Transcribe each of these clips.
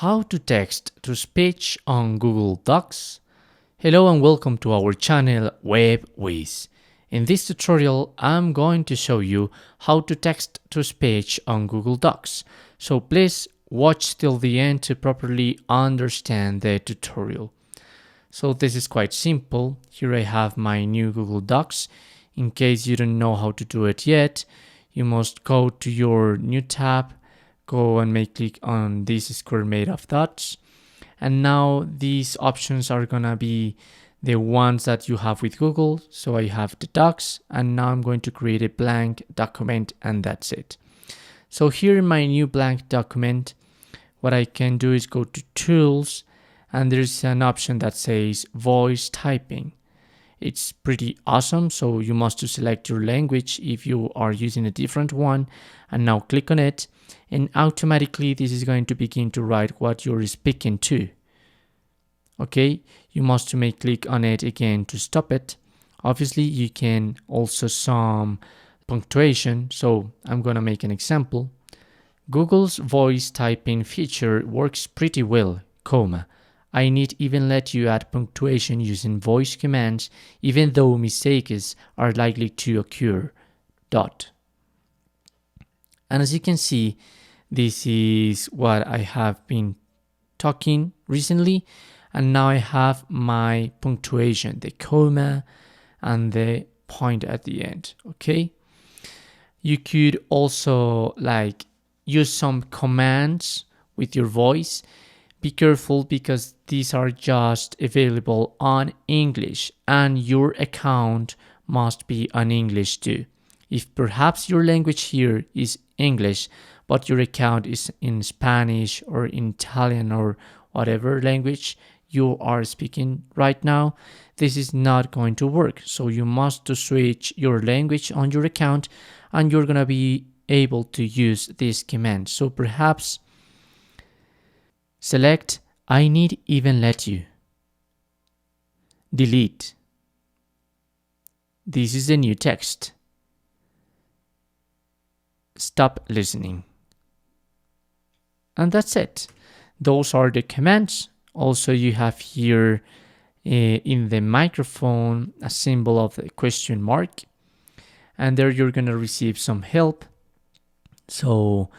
How to text to speech on Google Docs. Hello and welcome to our channel Whizz. In this tutorial, I'm going to show you how to text to speech on Google Docs. So please watch till the end to properly understand the tutorial. So this is quite simple. Here I have my new Google Docs. In case you don't know how to do it yet, you must go to your new tab, go and make click on this square made of dots. And now these options are gonna be the ones that you have with Google. So I have the docs, and now I'm going to create a blank document, and that's it. So here in my new blank document, what I can do is go to tools, and there's an option that says voice typing. It's pretty awesome. So you must select your language if you are using a different one, and now click on it, and automatically this is going to begin to write what you're speaking to. Okay, you must make click on it again to stop it. Obviously you can also some punctuation, so I'm gonna make an example. Google's voice typing feature works pretty well, comma. I need even let you add punctuation using voice commands, even though mistakes are likely to occur, dot. And as you can see, this is what I have been talking recently. And now I have my punctuation, the comma and the point at the end, okay? You could also use some commands with your voice. Be careful because these are just available on English and your account must be on English too. If perhaps your language here is English, but your account is in Spanish or in Italian or whatever language you are speaking right now, this is not going to work. So you must switch your language on your account and you're gonna be able to use this command. So perhaps select I need even let you. Delete. This is the new text. Stop listening. And that's it. Those are the commands. Also, you have here in the microphone a symbol of the question mark. And there you're going to receive some help. So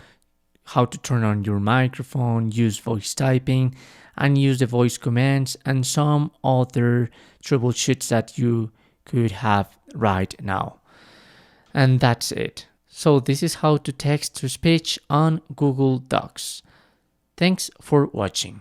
how to turn on your microphone, use voice typing, and use the voice commands, and some other troubleshoots that you could have right now. And that's it. So this is how to text to speech on Google Docs. Thanks for watching.